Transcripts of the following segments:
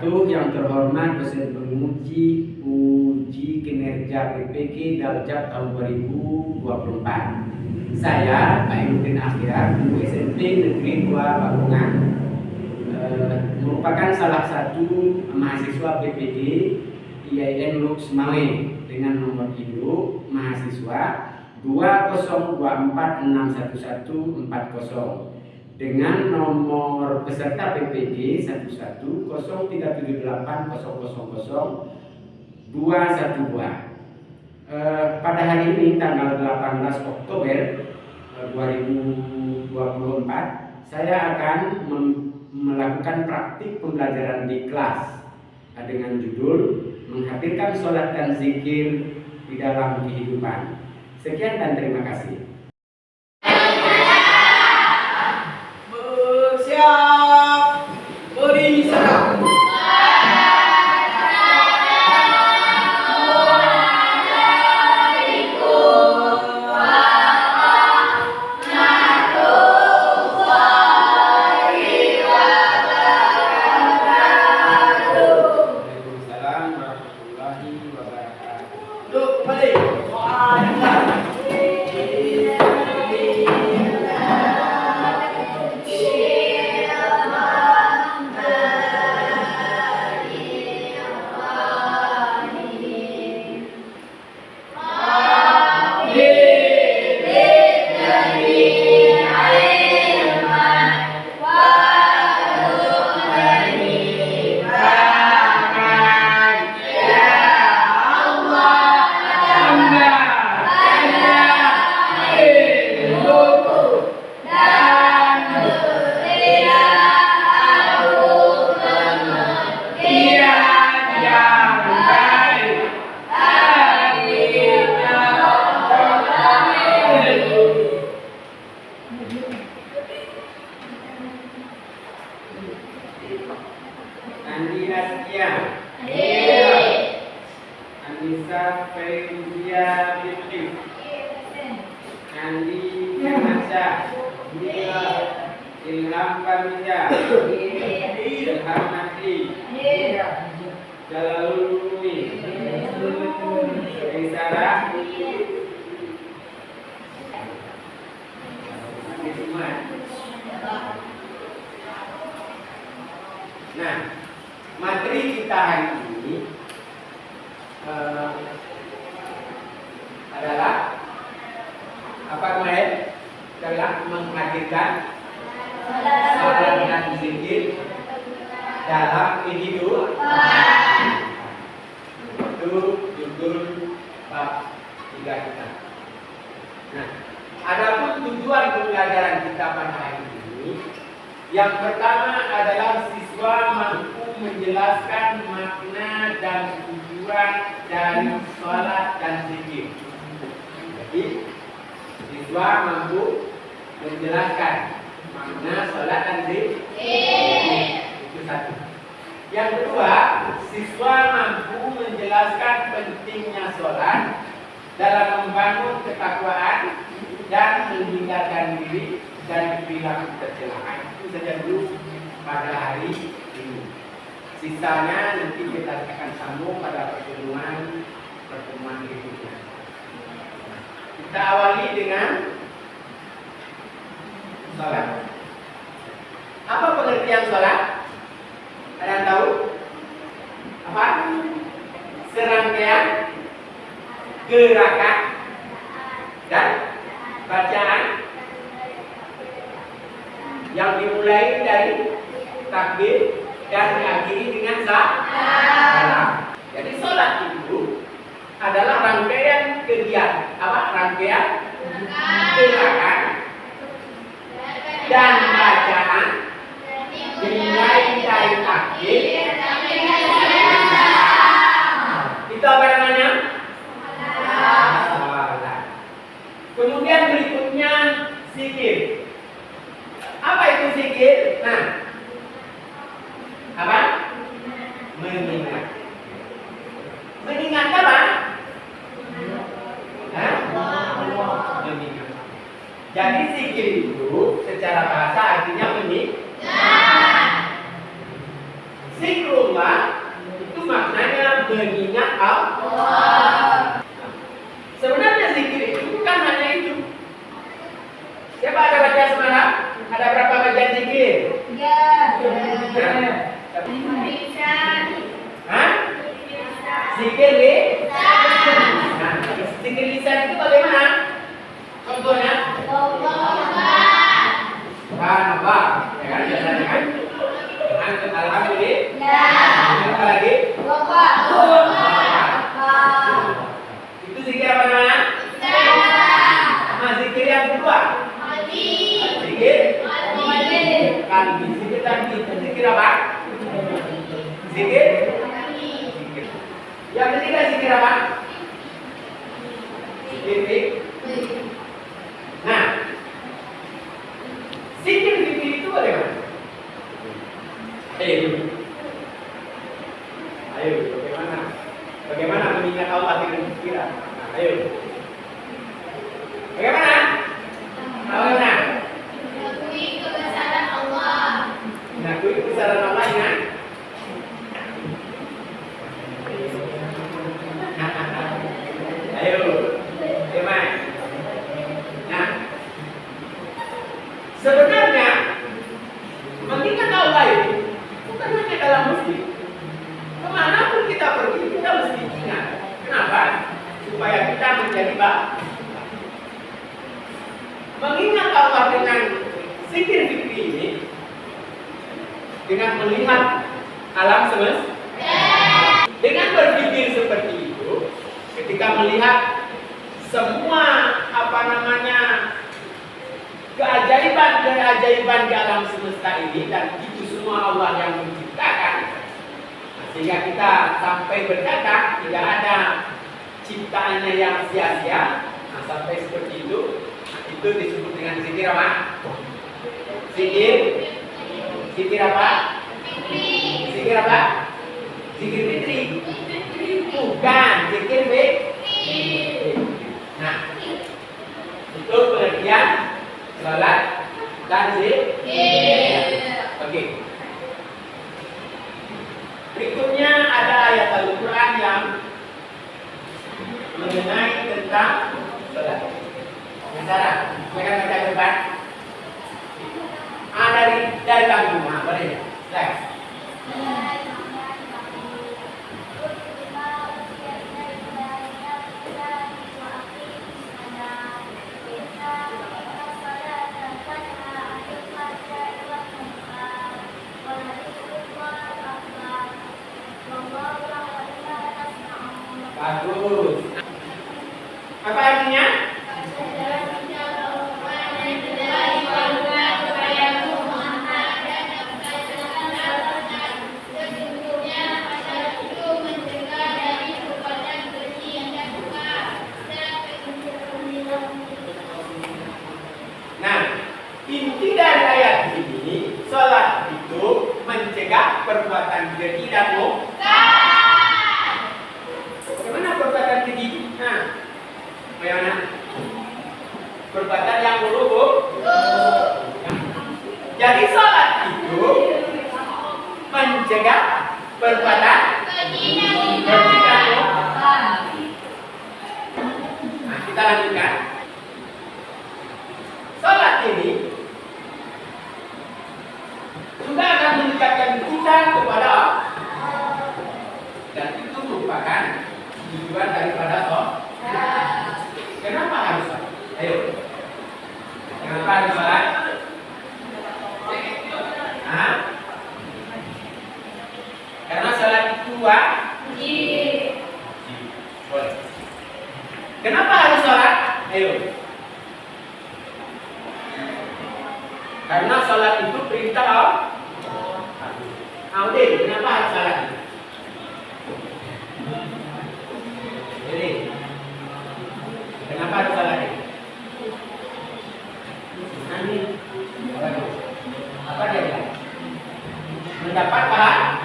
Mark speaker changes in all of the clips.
Speaker 1: wabarakatuh. Yang terhormat dosen penguji uji kinerja PPG Daljab tahun 2024. Saya Pak Nurdin Akhyar, guru SMP Negeri 2 Bakungan, merupakan salah satu mahasiswa PPG IAIN Lux Mawe dengan nomor induk mahasiswa 202461140 dengan nomor peserta PPG 110378000212. Pada hari ini tanggal 18 Oktober 2024 saya akan melakukan praktik pembelajaran di kelas dengan judul menghadirkan sholat dan zikir di dalam kehidupan. Sekian dan terima kasih.
Speaker 2: Bersiap, beri salam.
Speaker 1: Andi Askia, Anissa Ferudia Fitri, Andi Firmansyah, Ilham Famiza, Ilham Nakri, Jalalul Ulumi, Risara, Nah, materi kita hari ini adalah apa kemarin? Adalah menghadirkan sholat dan zikir dalam kehidupan. Itu judul bab 3 kita. Nah, adapun tujuan pembelajaran kita pada hari ini, yang pertama adalah siswa mampu menjelaskan makna dan tujuan dari sholat dan zikir. Jadi, siswa mampu menjelaskan makna sholat dan zikir. Itu satu. Yang kedua, siswa mampu menjelaskan pentingnya sholat dalam membangun ketakwaan dan menghindarkan diri dari perilaku tercela. Itu saja dulu pada hari ini. Sisanya nanti kita akan sambung pada pertemuan berikutnya. Kita awali dengan sholat. Apa pengertian sholat? Ada yang tahu? Apa? Serangkaian gerakan dan bacaan yang dimulai dari takbir dan diakhiri dengan salam. Jadi sholat itu adalah rangkaian kegiatan, rangkaian gerakan dan bacaan dimulai dari takbir. Itu apa namanya? Sholat. Kemudian berikutnya zikir. Apa itu zikir? Nah, apa? Mengingat. Mengingat apa? Mengingat. Jadi zikir itu secara bahasa artinya mengingat. Zikrullah itu maknanya mengingat Allah. Sebenarnya zikir itu bukan hanya itu. Siapa ada baca semalam? Ada berapa bacaan zikir? Hah? Zikir lisan. Nah, zikir lisan itu bagaimana? Contohnya? Subhanallah. Ya kan? Biasanya kan? Alhamdulillah. Apa lagi? Itu zikir apa namanya? Nah, zikir yang kedua. Zikir kalbi. Zikir tadi itu zikir apa? Zikir. Yang ketiga zikir apa? Zikir fikir. Nah, zikir fikir itu bagaimana? Ayo, bagaimana? Bagaimana mengingat Allah dengan pikiran? Nah, ayo. Bagaimana? Bagaimana? Mengakui kebesaran Allah dengan ayo, bagaimana? Nah, sebenarnya mengingat Allah itu bukan hanya dalam masjid. Kemanapun kita pergi, kita mesti ingat. Kenapa? Supaya kita menjadi baik. Mengingat Allah dengan zikir fikri ini, dengan melihat alam semesta, dengan berpikir seperti itu, ketika melihat semua keajaiban di alam semesta ini, dan itu semua Allah yang menciptakan, sehingga kita sampai berkata tidak ada ciptaannya yang sia-sia. Nah, sampai seperti itu disebut dengan zikir apa? Zikir apa? Zikir apa? Zikir fitri. Bukan zikir fikri. Nah, itu pengertian salat dan zikir. Oke. Berikutnya ada ayat Al-Quran yang mengenai tentang salat. Cara, mereka baca depan. Dari kamu, boleh ya? Next. Bagus. Apa artinya? Inti dari ayat ini, salat itu mencegah perbuatan keji dan mungkar. Bagaimana perbuatan keji? Nah, bagaimana? Perbuatan yang buruk. Jadi salat itu mencegah perbuatan keji dan mungkar. Nah, kita lanjutkan. Salat ini juga akan mendekatkan kita kepada Allah, dan itu merupakan tujuan daripada salat. Kenapa harus salat? Ayo, kenapa harus salat? Karena salat itu wajib. Kenapa harus salat? Ayo. Karena salat itu perintah Allah. Audin, kenapa harus salat? Jadi, kenapa harus salat? Apa dia bilang? Mendapat pahala.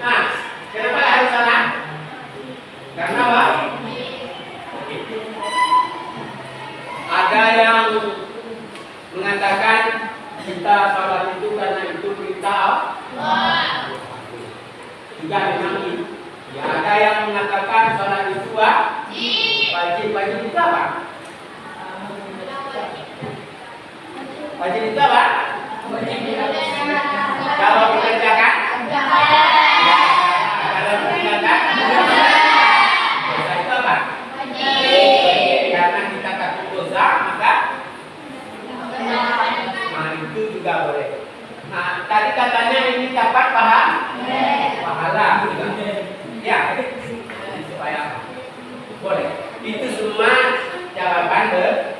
Speaker 1: Nah, kenapa harus salat? Karena apa? Ada yang mengatakan kita salat itu karena itu perintah Juga memang ya, ada yang mengatakan sholat itu wajib. Wajib itu apa? Wajib itu apa? Kalau dikerjakan? Kalau ditinggalkan? Dosa itu apa? Karena kita takut dosa, maka itu juga boleh. Nah, tadi katanya ini dapat pahala. Ya, supaya boleh. Itu semua jawaban benar.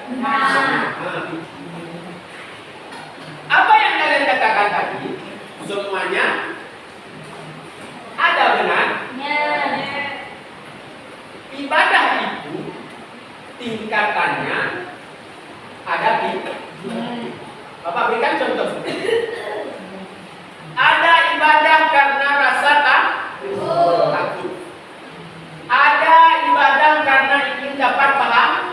Speaker 1: Apa yang kalian katakan tadi? Semuanya ada benar. Ibadah itu tingkatannya ada di. Bapak berikan contoh. Ada ibadah karena rasa takut. Ada ibadah karena ingin dapat pahala.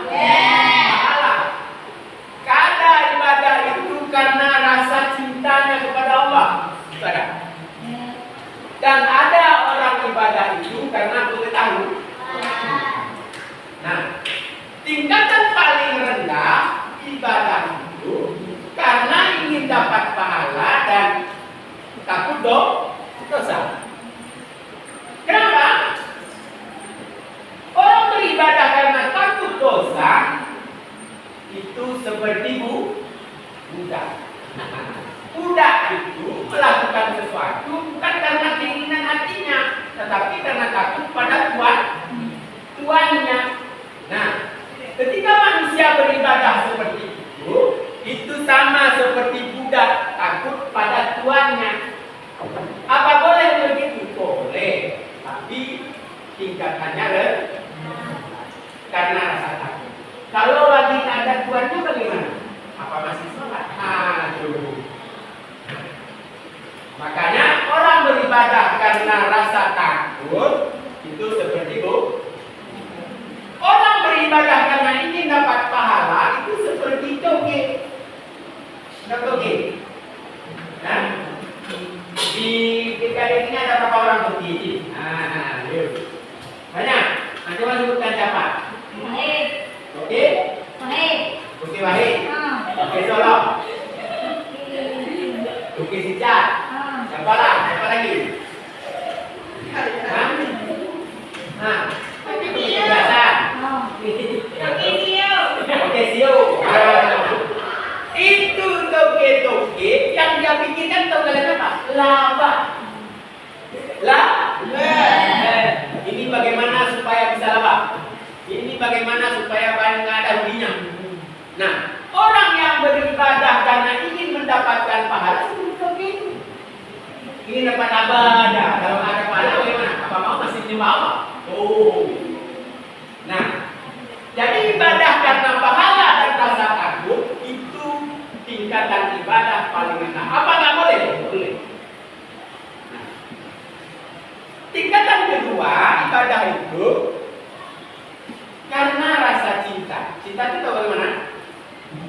Speaker 1: Ada ibadah itu karena rasa cintanya kepada Allah. Dan ada orang ibadah itu karena pengetahuan. Nah, tingkatan paling rendah ibadah itu karena ingin dapat pahala dan takut dosa. Kenapa? Orang beribadah karena takut dosa itu seperti budak. Budak itu melakukan sesuatu bukan karena keinginan hatinya, tetapi karena takut pada tuannya. Nah, ketika manusia beribadah seperti itu sama seperti budak takut pada tuannya. Apa boleh begitu? Boleh, tapi tingkatannya karena rasa takut. Kalau lagi ada tuannya bagaimana? Apa masih sholat? Makanya orang beribadah karena rasa takut itu seperti orang beribadah karena ingin dapat pahala itu seperti toge. Nah, di DKI ini ada berapa orang berdiri? Banyak. Nanti mau sebutkan siapa? Oke? Oke Wahid. Oke Solo. Oke Sicat. Siapa lagi? Nah, biasa. Oke Sio. Itu toge yang dia pikirkan tahu kalian apa? Laba. Ini bagaimana supaya bisa laba? Ini bagaimana supaya banyak ada ruginya? Nah, orang yang beribadah karena ingin mendapatkan pahala seperti itu. Ini dapat abada. Kalau ada pahala bagaimana? Apa mau masih menyembah Allah? Nah, jadi ibadah karena pahala dan rasa takut itu tingkatan ibadah paling rendah. Apa nggak boleh? Boleh. Nah, tingkatan kedua ibadah itu karena rasa cinta. Cinta itu tahu bagaimana?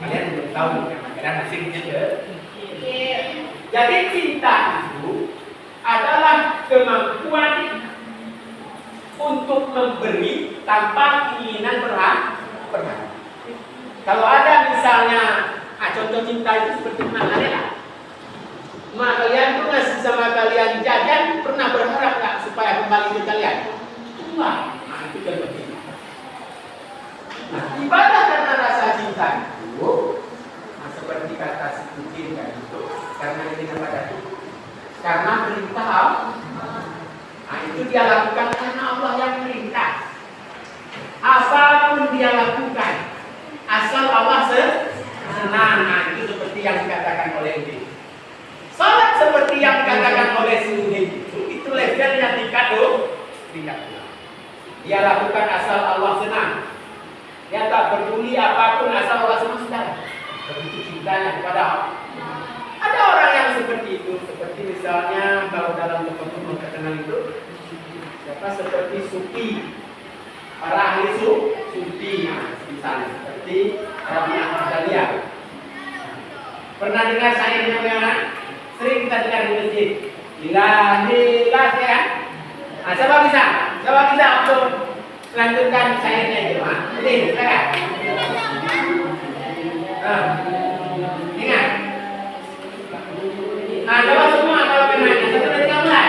Speaker 1: Kalian belum tahu, kadang asing juga. Jadi cinta itu adalah kemampuan untuk memberi tanpa keinginan berhak. Kalau ada misalnya, contoh cinta itu seperti mana? Mak kalian tuh ngasih sama kalian jajan, pernah berharap nggak supaya kembali ke kalian? Wah, itu contoh cinta. Nah, ibadah karena rasa cinta itu, seperti kata si kucing itu, karena ini kepada karena perintah Allah. Nah, itu dia lakukan karena Allah yang perintah. Apapun dia lakukan, asal Allah senang. Nah, itu seperti yang dikatakan oleh Udin. Salat seperti yang dikatakan oleh si Udin itu levelnya tingkat. Dia lakukan asal Allah senang. Dia tak peduli apapun asal Allah senang sudah. Begitu cintanya kepada Allah. Ada orang yang seperti itu, seperti misalnya kalau dalam tokoh-tokoh terkenal itu, seperti Sufi, para ahli Sufi, misalnya seperti Rabi Ahmad Dahlia. Pernah dengar saya dengan bagaimana? Sering kita dengar di masjid. Ilahilah ya. Nah, siapa bisa? Siapa bisa untuk melanjutkan syairnya itu? Jadi, silakan. Ingat. Nah, coba semua kalau penanya satu dari kamu lah.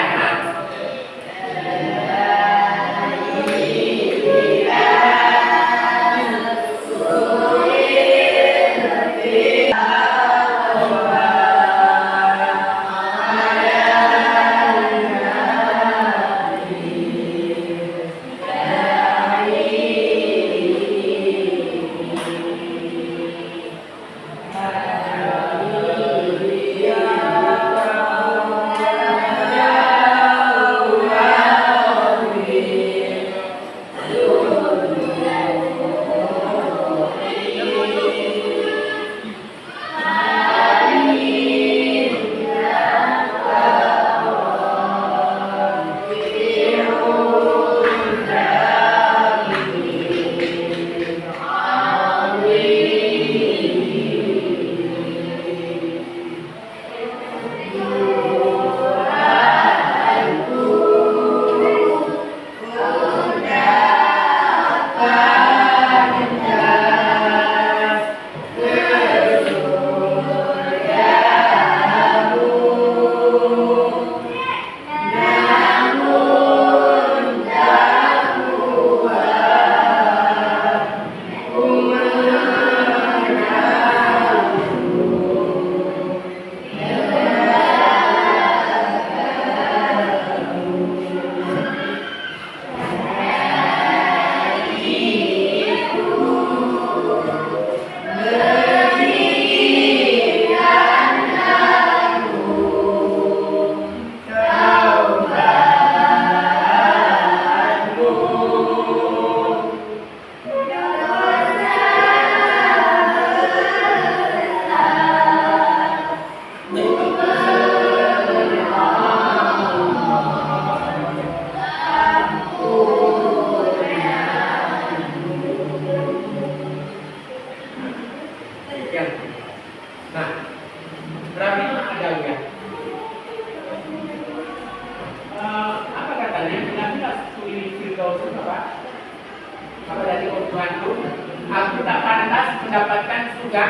Speaker 1: Mendapatkan surga.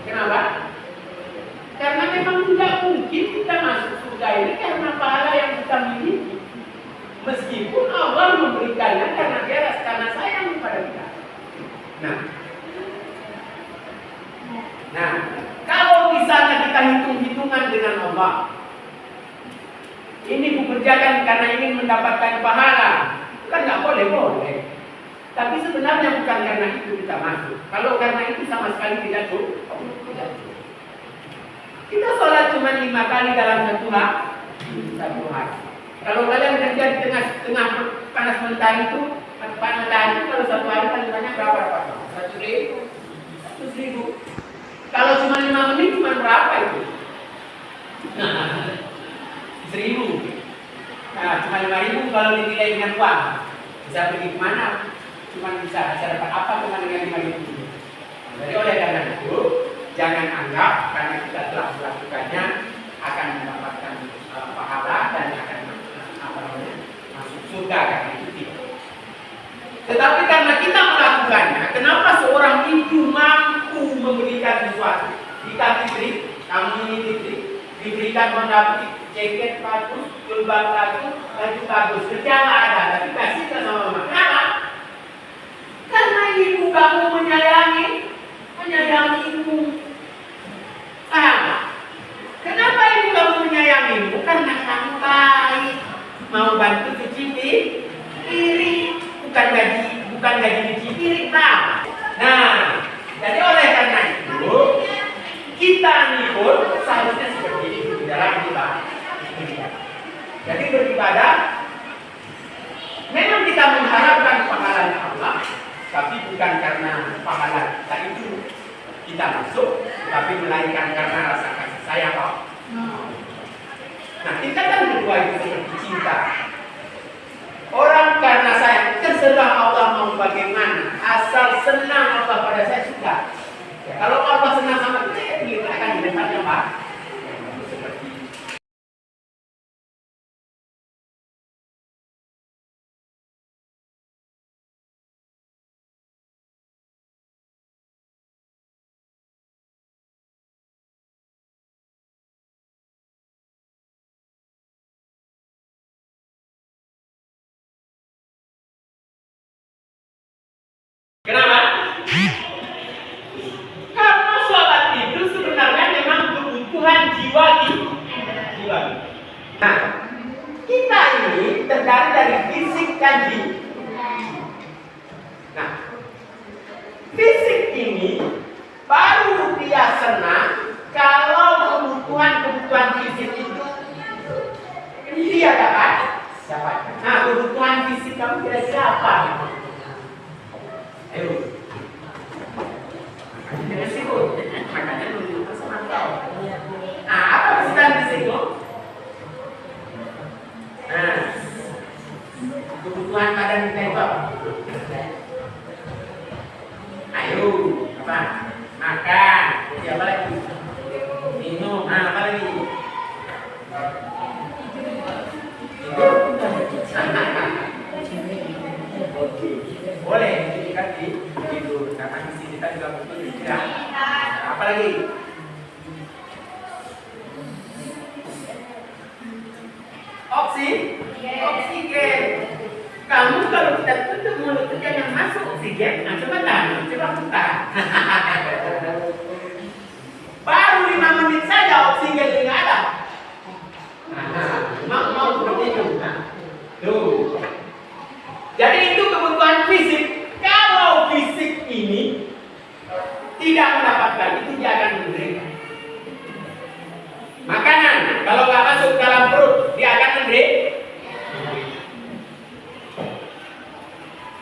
Speaker 1: Kenapa? Karena memang tidak mungkin kita masuk surga ini karena pahala yang kita miliki. Meskipun Allah memberikannya karena sayang kepada kita. Nah, kalau misalnya kita hitung-hitungan dengan Allah, ini kukerjakan karena ingin mendapatkan pahala, kan nggak boleh. Tapi sebenarnya bukan karena itu kita masuk. Kalau karena itu sama sekali tidak cukup. Kita sholat cuma 5 kali dalam satu hari. Kalau kalian kerja di tengah panas mentari itu, kalau satu hari kan banyak berapa? 100.000. Kalau cuma 5 menit cuma berapa itu? 1.000. Nah, cuma 5.000 kalau dinilai dengan uang. Bisa pergi kemana? Cuma bisa dapat apa dengan 5.000. Jadi oleh karena itu, jangan anggap karena kita telah melakukannya akan mendapatkan pahala dan akan masuk surga, karena itu tidak. Tetapi karena kita melakukannya, kenapa seorang itu mampu memberikan sesuatu? Kita kamu ini diberikan mendapat jaket bagus, jilbab bagus, baju bagus, kerja nggak ada, tapi kasih ke sama mama. Kenapa? Karena ibu kamu menyayangi ibu. Kenapa ibu kamu menyayangimu? Karena kamu baik, mau bantu cuci piring, bukan gaji cuci piring. Nah, jadi oleh karena itu kita ini pun seharusnya seperti itu di dalam ibadah. Jadi beribadah memang kita mengharapkan pahalanya Allah, tapi bukan karena pahala kita itu kita masuk, tapi melainkan karena rasa kasih sayang Allah. Nah, tingkatan kedua itu seperti cinta. Orang karena sayang, terserah Allah mau bagaimana, asal senang Allah pada saya sudah. Ya, kalau Allah senang sama kita, kita akan di depannya Pak. ini baru dia senang kalau kebutuhan fisik itu dia dapat. Nah, kebutuhan fisik kamu kira-kira apa? Ayo. Resiko. Makanya menunjukkan sama kau. Nah, apa kebutuhan fisik? Nah, kebutuhan badan kita itu apa? Ayo, apa? Makan. Apa lagi? Minum. Nah, apa lagi? Boleh kan tidur karena isi kita juga butuh istirahat. Apa lagi? Oksigen. Kamu kalau tidak tutup mulut kita yang masuk oksigen, coba putar. Baru 5 menit saja oksigen tidak ada. Mau seperti itu. Tuh. Jadi itu kebutuhan fisik. Kalau fisik ini tidak mendapatkan, itu dia akan menderita. Makanan, kalau nggak masuk dalam perut, dia akan menderita.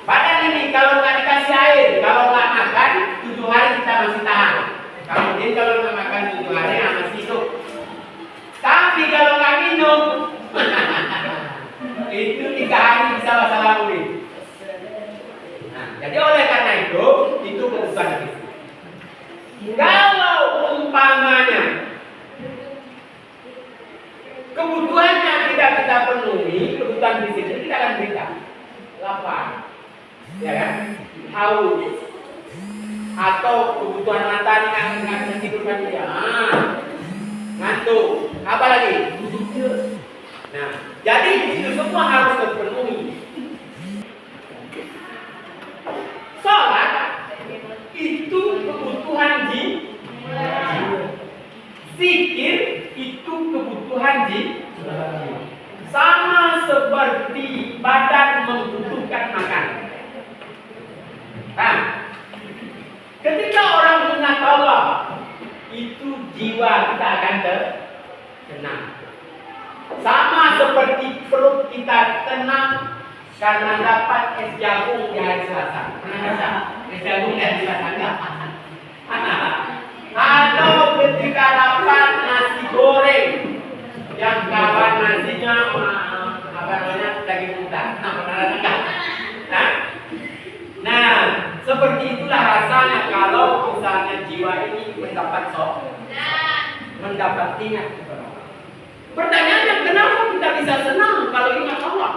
Speaker 1: Badan ini kalau nggak dikasih air, kalau nggak makan 7 hari kita masih tahan. Kemudian kalau nggak makan 7 hari masih hidup. Tapi kalau nggak minum, itu 3 hari bisa wassalamualaikum. Nah, jadi oleh karena itu kebutuhan fisik. Kalau umpamanya kebutuhannya tidak kita penuhi, kebutuhan fisik itu kita akan berita lapar, ya kan? Haus, atau kebutuhan matanya nggak bisa tidurkan dia, ngantuk, apa lagi? Nah, jadi itu semua harus terpenuhi. Salat itu kebutuhan jiwa. Zikir itu kebutuhan jiwa. Sama seperti badan membutuhkan makan. Nah, ketika orang mengingat Allah, itu jiwa kita akan tenang. Sama seperti perut kita tenang karena dapat es jagung di hari Selasa. Es jagung di hari Selasa enggak? Atau ketika dapat nasi goreng yang kawan nasinya daging muda. Nah, seperti itulah rasanya kalau misalnya jiwa ini mendapat ingat kepada Allah. Pertanyaannya, kenapa kita bisa senang kalau ingat Allah?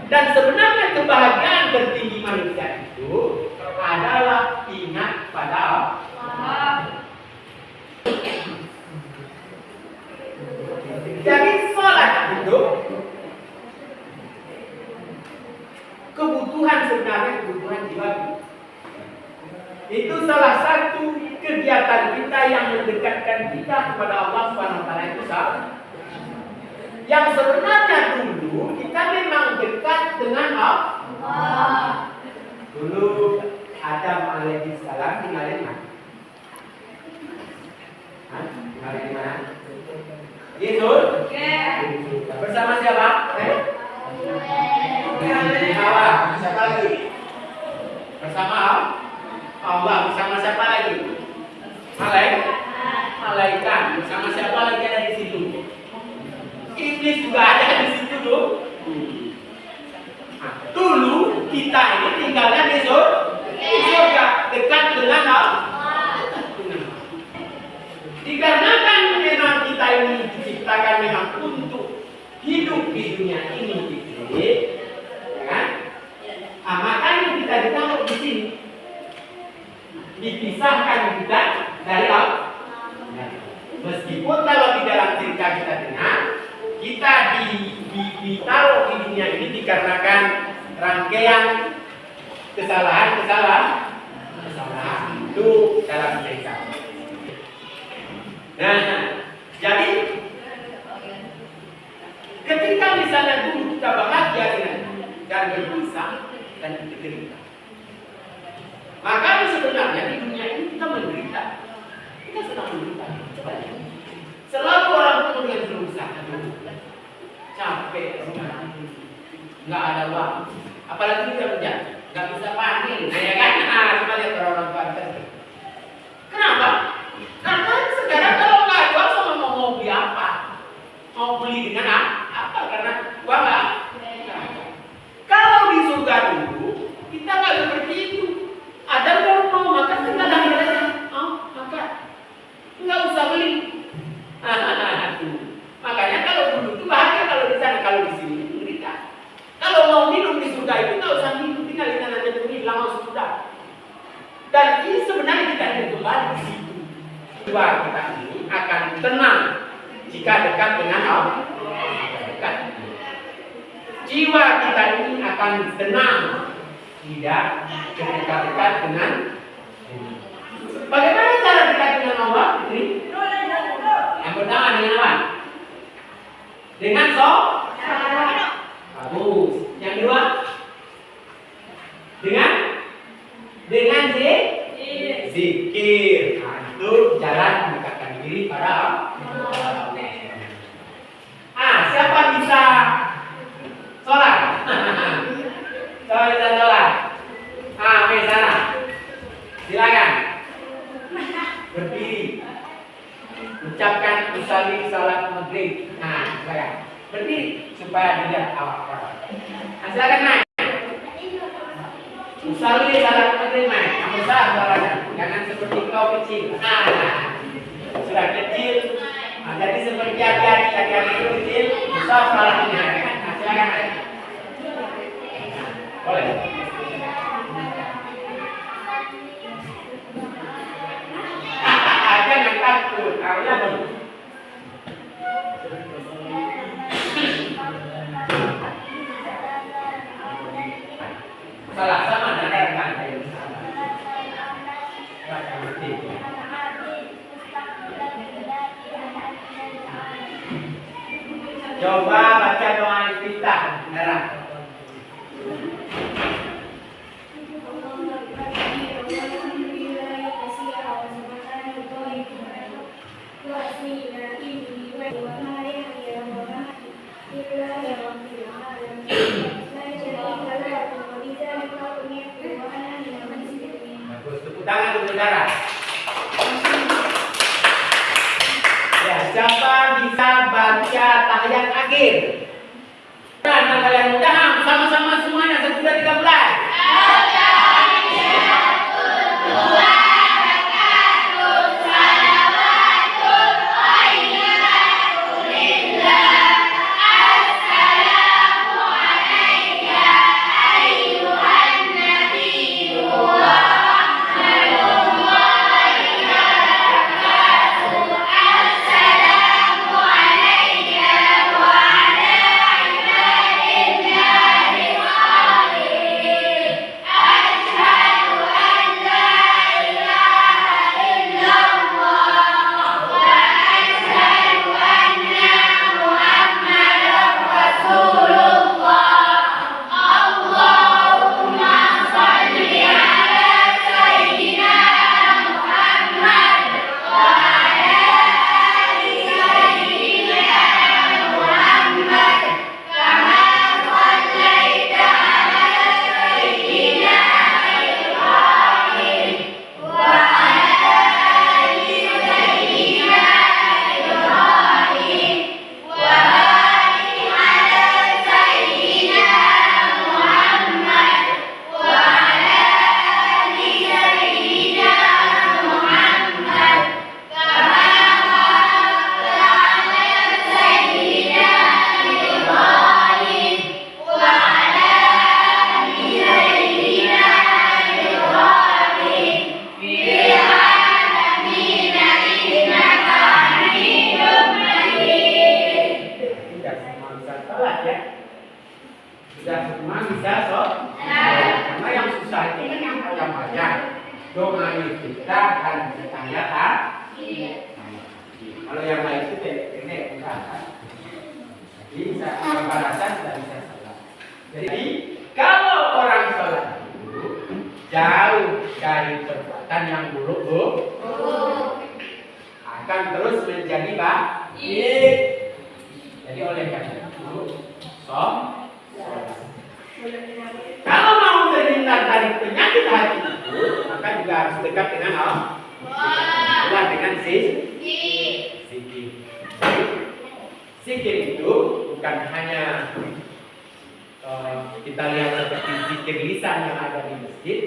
Speaker 1: Dan sebenarnya kebahagiaan tertinggi manusia itu adalah ingat pada Allah. Jadi sholat itu kebutuhan sebenarnya kebutuhan jiwa. Itu salah satu kegiatan kita yang mendekatkan kita kepada Allah SWT itu salah. Yang sebenarnya dulu kita memang dekat dengan Allah. Dulu Adam alaihissalam tinggal di mana? Tinggal di mana? Yesus? Bersama siapa? Allah. Siapa lagi? Bersama Allah. Bersama siapa lagi? Malaikat. Bersama siapa lagi ada di situ? Iblis juga ada di situ tuh. Dulu kita ini tinggalnya di surga, dekat dengan Allah. Dikarenakan memang kita ini diciptakan memang untuk hidup di dunia ini, ya kan? Makanya kita ditaruh di sini, dipisahkan kita dari Allah. Meskipun kalau di dalam cerita kita dengar, kita ditaruh di dunia ini dikarenakan rangkaian kesalahan itu dalam cerita. Nah, jadi ketika misalnya dulu kita bahagia dengan dan berpisah dan kita cerita, maka sebenarnya di dunia ini kita menderita. Kita sedang menderita. Coba ya. Selalu orang kemudian berusaha. Capek, nggak ada uang. Apalagi dia kerja, nggak bisa panen, ya kan? Nah, coba lihat orang Banten. Kenapa? Karena sekarang kalau nggak ada uang sama mau beli apa? Mau beli dengan apa? Karena uang nggak. Kalau di surga dulu, kita nggak seperti itu. Ada kalau mau makan tinggal lagi aja, makan, nggak usah beli. Makanya kalau dulu itu bahagia kalau di sana, kalau di sini menderita. Kalau mau minum di surga itu nggak usah minum, tinggal di sana aja dulu, lama sudah. Dan ini sebenarnya kita ingin kembali di situ. Jiwa kita ini akan tenang jika dekat dengan Allah. Dekat. Jiwa kita ini akan tenang tidak dekat-dekat dengan. Bagaimana cara dekat dengan Allah? Ini yang pertama dengan apa? Dengan bagus. Yang kedua dengan zikir. Nah, itu jalan mendekatkan diri pada Allah. Siapa bisa sholat? Sholat. Mari sana. Silakan. Berdiri. Ucapkan usalli salat maghrib. Silakan. Berdiri supaya tidak awak. Silakan naik. Usalli salat maghrib naik. Yang besar suaranya. Jangan seperti kau kecil. Sudah kecil. Jadi seperti adik-adik itu kecil, besar suaranya. Silakan naik. Boleh. Jangan takut. Salah sama dengan kata yang salah. Coba baca doa iftitah. Merah. Tepuk tangan untuk saudara. Ya, siapa bisa baca tahiyat akhir? Nah, kalian mudah sama-sama semuanya 1, 2, 3 mulai. Doa kita akan bertanya kalau yang lain itu ini bukan. Bisa pembalasan tidak bisa salah. Jadi kalau orang sholat itu jauh dari perbuatan yang buruk, Bu, akan terus menjadi baik. Jadi oleh karena itu, kalau mau terhindar dari penyakit hati itu, maka juga harus dekat dengan Allah, dengan zikir. Zikir itu bukan hanya kita lihat seperti zikir lisan yang ada di masjid,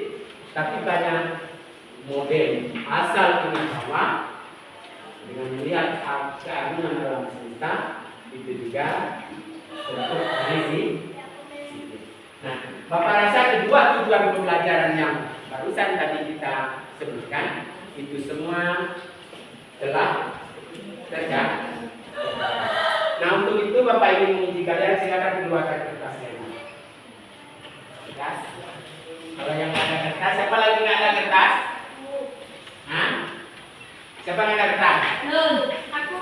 Speaker 1: tapi banyak model asal dengan Allah dengan melihat keagungan dalam semesta itu juga untuk zikir. Nah, Bapak rasa kedua tujuan pembelajaran yang barusan tadi kita sebutkan itu semua telah tercapai. Nah, untuk itu Bapak ingin menguji kalian, silakan keluarkan kertasnya. Kertas. Kalau yang nggak ada kertas, siapa lagi nggak ada kertas? Hah? Siapa nggak ada kertas?
Speaker 3: Aku.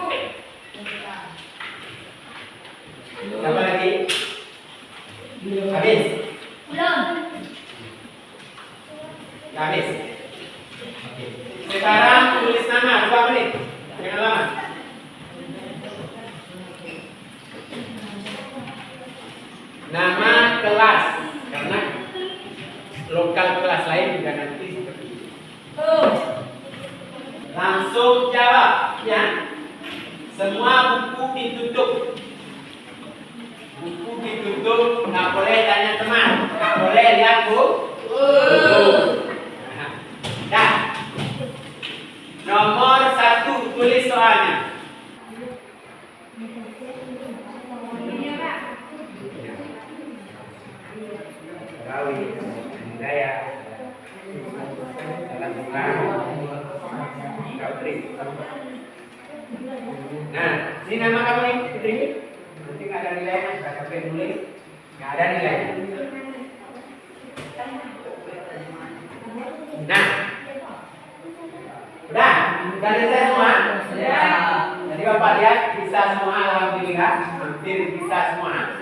Speaker 1: Siapa lagi? Habis?
Speaker 3: Belum.
Speaker 1: Habis? Oke. Sekarang tulis nama 2 menit. Jangan lama. Nama kelas, karena lokal kelas lain juga nanti seperti itu. Langsung jawab, ya. Semua buku ditutup. Buku ditutup, nggak boleh tanya teman, nggak boleh lihat buku. Dah. Nomor 1 tulis soalnya. Nah, ini nama kamu nih, Putri. Nanti nggak ada nilainya, nggak sampai nulis, nggak ada nilai. Nah, udah selesai semua. Ya. Jadi Bapak lihat bisa semua, alhamdulillah, hampir bisa semua.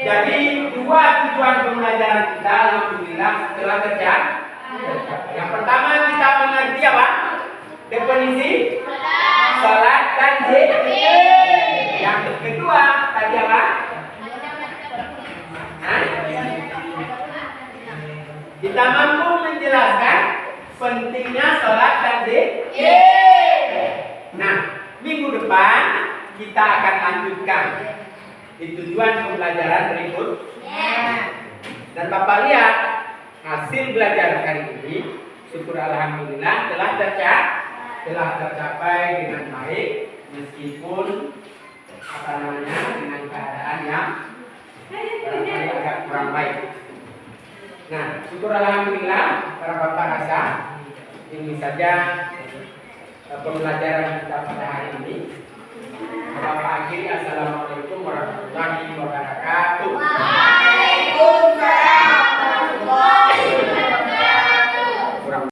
Speaker 1: Jadi 2 tujuan pembelajaran kita, alhamdulillah, telah tercapai. Yang pertama kita mengerti apa? Definisi salat dan zikir. Yang kedua tadi apa? Kita mampu menjelaskan pentingnya salat dan zikir. Nah, minggu depan kita akan lanjutkan di tujuan pembelajaran berikutnya. Dan Bapak lihat hasil belajar hari ini, syukur alhamdulillah telah tercapai dengan baik, meskipun dengan keadaan yang barangkali agak kurang baik. Nah, syukur alhamdulillah para Bapak rasa ini saja pembelajaran kita pada hari ini. Bapak akhiri, assalamualaikum.